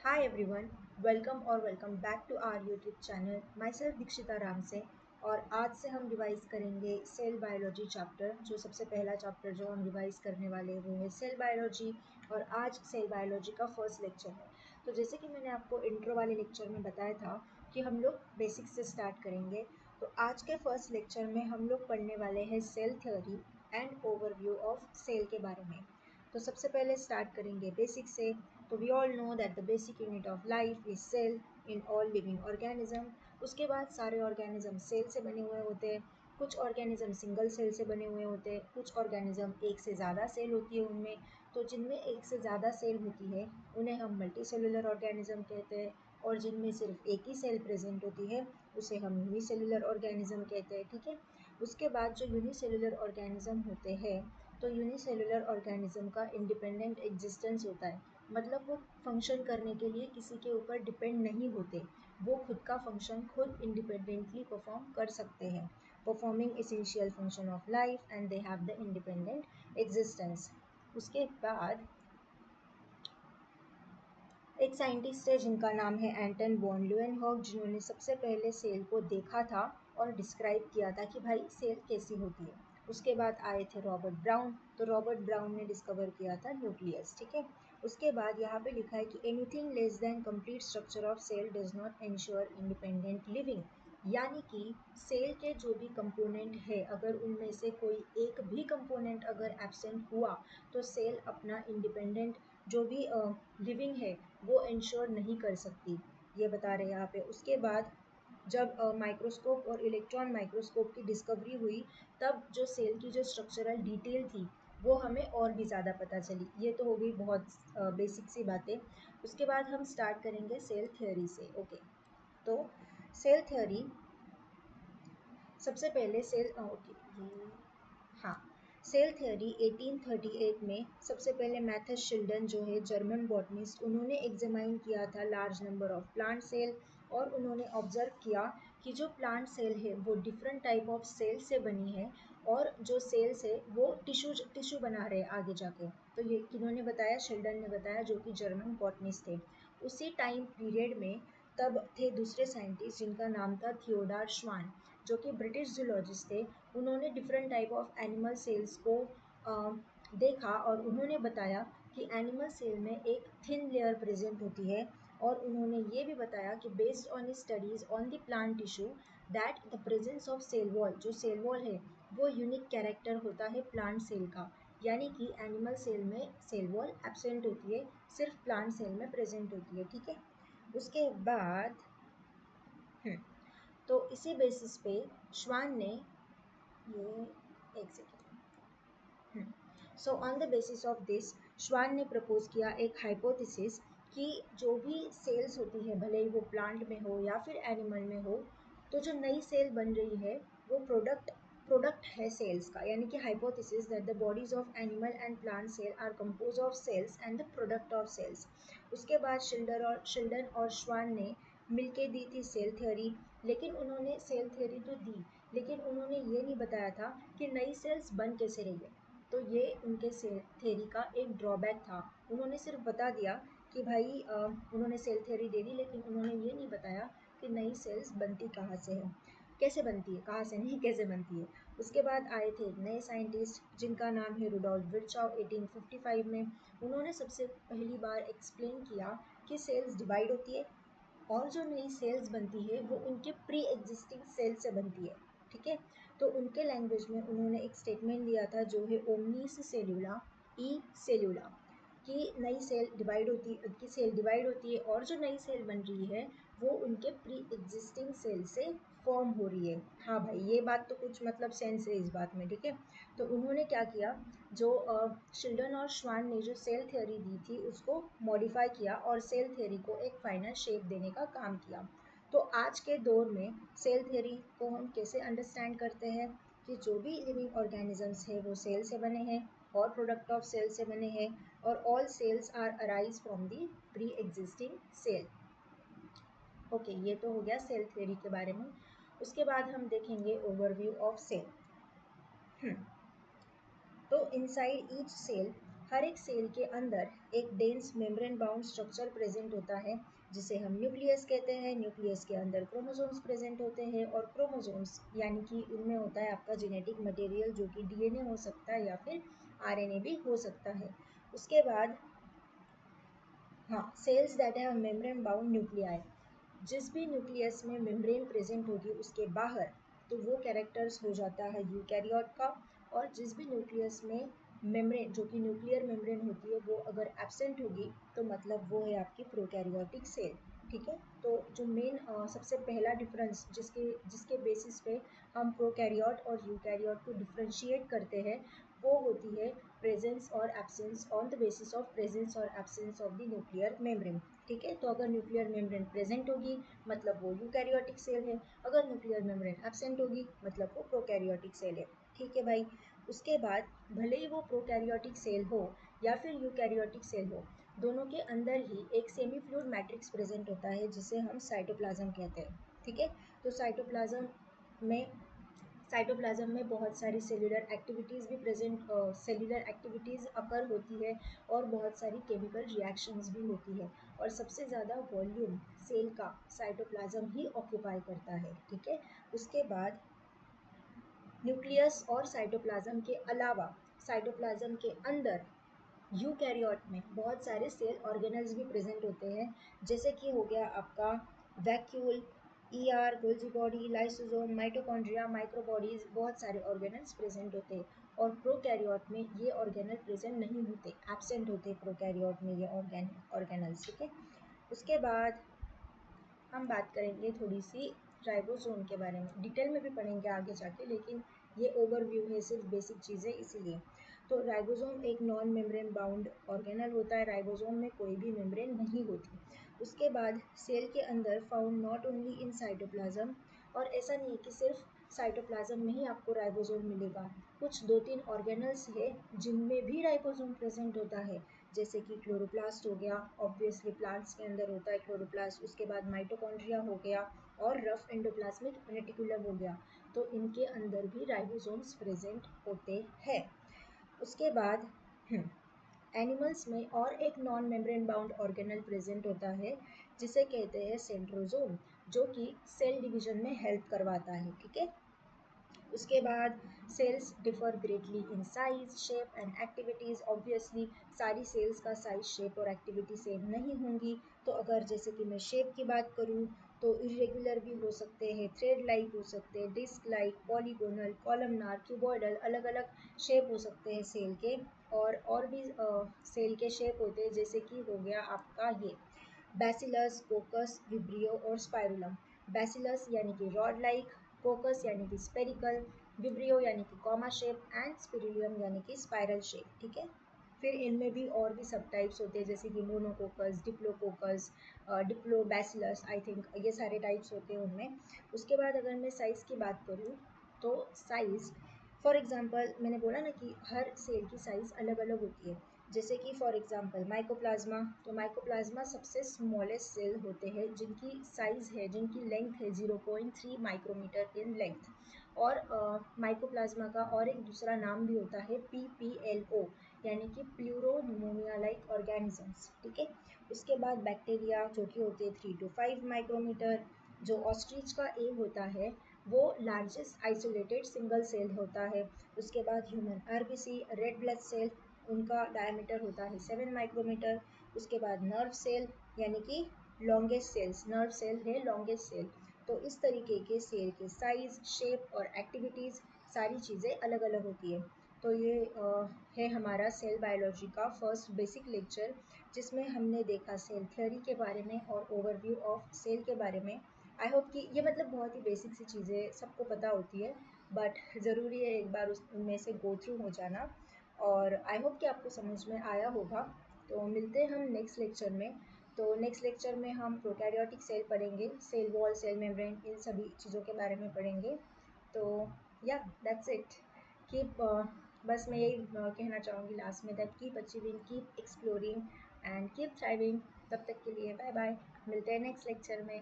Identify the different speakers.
Speaker 1: Hi everyone, welcome back to our YouTube channel. Myself दीक्षिता राम से और आज से हम रिवाइज करेंगे सेल बायोलॉजी चैप्टर। जो सबसे पहला चैप्टर जो हम रिवाइज करने वाले हैं वो है सेल बायोलॉजी और आज सेल बायोलॉजी का फर्स्ट लेक्चर है। तो जैसे कि मैंने आपको इंट्रो वाले लेक्चर में बताया था कि हम लोग बेसिक से स्टार्ट करेंगे, तो आज के फर्स्ट लेक्चर में हम लोग पढ़ने वाले हैं cell theory and overview of cell के बारे में। तो सबसे पहले स्टार्ट करेंगे बेसिक से। तो we all know that the basic unit of life is cell in all living organism. उसके बाद सारे ऑर्गेनिज्म सेल से बने हुए होते हैं। कुछ ऑर्गेनिज्म सिंगल सेल से बने हुए होते हैं, कुछ ऑर्गेनिज्म एक से ज़्यादा सेल होती है उनमें। तो जिनमें एक से ज़्यादा सेल होती है उन्हें हम मल्टी सेलुलर ऑर्गेनिज्म कहते हैं, और जिनमें सिर्फ एक ही सेल प्रेजेंट होती है उसे हम यूनिसेलुलर ऑर्गेनिज्म कहते हैं। ठीक है। उसके बाद जो यूनिसेलुलर ऑर्गेनिज्म होते हैं, तो यूनिसेलुलर ऑर्गेनिज्म का इंडिपेंडेंट एग्जिस्टेंस होता है, मतलब वो फंक्शन करने के लिए किसी के ऊपर डिपेंड नहीं होते, वो खुद का फंक्शन खुद इंडिपेंडेंटली परफॉर्म कर सकते हैं, performing essential function of life and they have the independent existence. उसके बाद एक साइंटिस्ट है जिनका नाम है एंटन वॉन ल्यूएनहॉक, जिन्होंने सबसे पहले सेल को देखा था और डिस्क्राइब किया था कि भाई सेल कैसी होती है। उसके बाद आए थे रॉबर्ट ब्राउन, तो रॉबर्ट ब्राउन ने डिस्कवर किया था न्यूक्लियस। ठीक है। उसके बाद यहाँ पे लिखा है कि anything less than complete structure of cell does not ensure independent living, यानी कि सेल के जो भी कंपोनेंट है अगर उनमें से कोई एक भी कंपोनेंट अगर एब्सेंट हुआ तो सेल अपना इंडिपेंडेंट जो भी लिविंग है वो इंश्योर नहीं कर सकती, ये बता रहे हैं यहाँ पे। उसके बाद जब माइक्रोस्कोप और इलेक्ट्रॉन माइक्रोस्कोप की डिस्कवरी हुई तब जो सेल की जो स्ट्रक्चरल डिटेल थी वो हमें और भी ज़्यादा पता चली। ये तो हो गई बहुत बेसिक सी बातें। उसके बाद हम स्टार्ट करेंगे सेल थ्योरी से। ओके, तो सेल थ्योरी सबसे पहले ओके ये हाँ, सेल थ्योरी 1838 में सबसे पहले मैथस शिल्डन जो है जर्मन बॉटनिस्ट, उन्होंने एग्जामाइन किया था large number of plant cell, और उन्होंने ऑब्जर्व किया कि जो प्लांट सेल है वो डिफरेंट टाइप ऑफ सेल से बनी है, और जो सेल्स है वो टिश्यू बना रहे हैं आगे जाके। तो ये किन्होंने बताया? शिल्डन ने बताया, जो कि जर्मन बॉटनिस्ट थे। उसी टाइम पीरियड में तब थे दूसरे साइंटिस्ट जिनका नाम था थियोडार श्वान, जो कि ब्रिटिश जूलॉजिस्ट थे। उन्होंने different type of animal cells को देखा और उन्होंने बताया कि एनिमल सेल में एक थिन लेयर प्रेजेंट होती है, और उन्होंने ये भी बताया कि based on studies on the plant tissue that the presence of cell wall, जो सेल वॉल है वो यूनिक कैरेक्टर होता है प्लांट सेल का, यानी कि एनिमल सेल में सेल वॉल एब्सेंट होती है, सिर्फ प्लांट सेल में प्रेजेंट होती है। ठीक है। उसके बाद तो इसी बेसिस पे श्वान ने ये एक second so on the basis of this श्वान ने प्रपोज किया एक हाइपोथेसिस कि जो भी सेल्स होती है, भले ही वो प्लांट में हो या फिर एनिमल में हो, तो जो नई सेल बन रही है वो प्रोडक्ट है सेल्स का, यानी कि hypothesis that the bodies of animal and plant cell are compose of cells and the product of cells. उसके बाद शिल्डन और श्वान ने मिलके दी थी सेल थ्योरी, लेकिन उन्होंने सेल थ्योरी तो दी, लेकिन उन्होंने ये नहीं बताया था कि नई सेल्स बन कैसे रही है। तो ये उनके थ्योरी का एक ड्रॉबैक था। उन्होंने सिर्फ बता दिया कि भाई उन्होंने सेल थ्योरी दे दी, लेकिन उन्होंने ये नहीं बताया कि नई सेल्स बनती कहाँ से है, कैसे बनती है, कहाँ से नहीं कैसे बनती है। उसके बाद आए थे एक नए साइंटिस्ट जिनका नाम है रुडोल्फ विर्चॉव 1855 में। उन्होंने सबसे पहली बार एक्सप्लेन किया कि सेल्स डिवाइड होती है और जो नई सेल्स बनती है वो उनके प्री एग्जिस्टिंग सेल से बनती है। ठीक है। तो उनके लैंग्वेज में उन्होंने एक स्टेटमेंट दिया था जो है ओमनीस सेल्यूला ई सेल्यूला, कि सेल डिवाइड होती है और जो नई सेल बन रही है वो उनके प्री एग्जिस्टिंग सेल से फॉर्म हो रही है। हाँ भाई, ये बात तो कुछ मतलब सेंस है इस बात में। ठीक है। तो उन्होंने क्या किया, जो शिल्डन और श्वान ने जो सेल थ्योरी दी थी उसको मॉडिफाई किया और सेल थ्योरी को एक फाइनल शेप देने का काम किया। तो आज के दौर में सेल थ्योरी को हम कैसे अंडरस्टैंड करते हैं कि जो भी लिविंग ऑर्गेनिजम्स है वो सेल से बने हैं और प्रोडक्ट ऑफ सेल से बने हैं, और all cells are arise from the pre existing cell. Okay, ये तो हो गया सेल थ्योरी के बारे में। उसके बाद हम देखेंगे ओवरव्यू ऑफ सेल। तो इनसाइड ईच सेल हर एक सेल के अंदर एक dense membrane bound structure present होता है जिसे हम न्यूक्लियस कहते हैं। न्यूक्लियस के अंदर क्रोमोसोम्स प्रेजेंट होते हैं और क्रोमोसोम्स यानी कि उनमें होता है आपका जेनेटिक मटेरियल जो कि डीएनए हो सकता है या फिर आरएनए भी हो सकता है। उसके बाद cells that have membrane bound nuclei, जिस भी न्यूक्लियस में मेम्ब्रेन प्रेजेंट होगी उसके बाहर तो वो कैरेक्टर्स हो जाता है यूकैरियोट का। और जिस भी न्यूक्लियस में मेम्ब्रेन जो कि न्यूक्लियर मेम्ब्रेन होती है वो अगर एब्सेंट होगी तो मतलब वो है आपकी प्रोकैरियोटिक सेल। ठीक है, तो जो मेन सबसे पहला डिफरेंस जिसके जिसके बेसिस पे हम प्रोकैरियोट और यूकैरियोट को डिफ्रेंशिएट करते हैं वो होती है प्रेजेंस और absence on the basis of presence और absence of the nuclear membrane. ठीक है, तो अगर न्यूक्लियर मेम्ब्रेन प्रेजेंट होगी मतलब वो यूकैरियोटिक सेल है, अगर न्यूक्लियर मेम्ब्रेन एब्सेंट होगी मतलब वो प्रोकैरियोटिक सेल है। ठीक है भाई, उसके बाद भले ही वो प्रोकैरियोटिक सेल हो या फिर यूकैरियोटिक सेल हो, दोनों के अंदर ही एक सेमी फ्लूइड मैट्रिक्स प्रेजेंट होता है जिसे हम साइटोप्लाज्म कहते हैं। ठीक है, तो साइटोप्लाज्म में बहुत सारी सेल्यूलर एक्टिविटीज़ भी प्रेजेंट सेल्यूलर एक्टिविटीज़ अकर होती है और बहुत सारी केमिकल रिएक्शंस भी होती है और सबसे ज़्यादा वॉल्यूम सेल का साइटोप्लाज्म ही ऑक्यूपाई करता है। ठीक है, उसके बाद न्यूक्लियस और साइटोप्लाज्म के अलावा साइटोप्लाज्म के अंदर यूकैरियोट में बहुत सारे सेल ऑर्गेनल्स भी प्रेजेंट होते हैं, जैसे कि हो गया आपका vacuole, ER, Golgi body, lysosome, mitochondria, microbodies, बहुत सारे ऑर्गेनल्स प्रेजेंट होते हैं। और प्रोकैरियोट में ये ऑर्गेनल प्रेजेंट नहीं होते, एब्सेंट होते प्रोकैरियोट में ये ऑर्गेनल्स। ठीक है, उसके बाद हम बात करेंगे थोड़ी सी राइबोसोम के बारे में, डिटेल में भी पढ़ेंगे आगे जाके, लेकिन ये ओवरव्यू है, सिर्फ बेसिक चीज़ें इसीलिए। तो राइबोसोम एक नॉन मेम्ब्रेन बाउंड ऑर्गेनल होता है, राइबोसोम में कोई भी मेम्ब्रेन नहीं होती। उसके बाद सेल के अंदर found not only in cytoplasm, और ऐसा नहीं है कि सिर्फ साइटोप्लाज्म में ही आपको राइबोसोम मिलेगा, कुछ 2-3 ऑर्गेनल्स है जिनमें भी राइबोसोम प्रेजेंट होता है, जैसे कि क्लोरोप्लास्ट हो गया, ऑब्वियसली प्लांट्स के अंदर होता है क्लोरोप्लास्ट। उसके बाद माइटोकॉन्ड्रिया हो गया और रफ एंडोप्लाज्मिक रेटिकुलम हो गया, तो इनके अंदर भी राइबोसोम्स प्रेजेंट होते हैं। उसके बाद एनिमल्स में और एक non membrane bound organelle present होता है जिसे कहते हैं सेंट्रोजोम, जो कि सेल डिवीजन में हेल्प करवाता है। ठीक है, उसके बाद cells differ greatly in size, shape and activities. Obviously सारी सेल्स का साइज, शेप और एक्टिविटी सेम नहीं होंगी, तो अगर जैसे कि मैं शेप की बात करूँ तो इरेगुलर भी हो सकते हैं, थ्रेड लाइक हो सकते हैं, disc like, polygonal, columnar, cuboidal, अलग अलग शेप हो सकते हैं सेल के। और भी सेल के शेप होते हैं, जैसे कि हो गया आपका ये बैसिलस, कोकस, विब्रियो और स्पाइरुलम। बैसिलस यानी कि रॉड लाइक, कोकस यानी कि स्पेरिकल, विब्रियो यानी कि कॉमा शेप एंड स्पिरुलियम यानी कि स्पाइरल शेप। ठीक है, फिर इनमें भी और भी सब टाइप्स होते हैं, जैसे कि मोनोकोकस, डिप्लोकोकस, डिप्लोबैसिलस, आई थिंक ये सारे टाइप्स होते हैं उनमें। उसके बाद अगर मैं साइज़ की बात करूँ तो साइज़ फॉर एग्जांपल मैंने बोला ना कि हर सेल की साइज़ अलग अलग होती है, जैसे कि फॉर एग्जांपल माइकोप्लाज्मा, तो माइकोप्लाज्मा सबसे स्मॉलेस्ट सेल होते हैं जिनकी साइज़ है, जिनकी लेंथ है 0.3 माइक्रोमीटर इन लेंथ। और माइकोप्लाज्मा का और एक दूसरा नाम भी होता है PPLO, यानी कि प्लूरो न्यूमोनिया लाइक ऑर्गेनिजम्स। ठीक है, उसके बाद बैक्टीरिया जो कि होते हैं 3 to 5 माइक्रोमीटर। जो ऑस्ट्रिच का एग होता है वो लार्जेस्ट आइसोलेटेड सिंगल सेल होता है। उसके बाद human RBC, red blood cell, उनका डायमीटर होता है 7 माइक्रोमीटर। उसके बाद नर्व सेल यानी कि लॉन्गेस्ट सेल्स, नर्व सेल है लॉन्गेस्ट सेल। तो इस तरीके के सेल के साइज, शेप और एक्टिविटीज़ सारी चीज़ें अलग अलग होती है। तो ये है हमारा सेल बायोलॉजी का फर्स्ट बेसिक लेक्चर, जिसमें हमने देखा सेल थ्योरी के बारे में और ओवरव्यू ऑफ सेल के बारे में। आई होप कि ये मतलब बहुत ही बेसिक सी चीज़ें सबको पता होती है, बट ज़रूरी है एक बार उनमें से गो थ्रू हो जाना, और आई होप कि आपको समझ में आया होगा। तो मिलते हैं हम नेक्स्ट लेक्चर में। तो नेक्स्ट लेक्चर में हम प्रोकैरियोटिक सेल पढ़ेंगे, सेल वॉल, सेल मेम्ब्रेन, इन सभी चीज़ों के बारे में पढ़ेंगे। तो या दैट्स इट। कीप बस मैं यही कहना चाहूँगी लास्ट में, that keep achieving, keep exploring and keep thriving. तब तक के लिए बाय बाय, मिलते हैं नेक्स्ट लेक्चर में।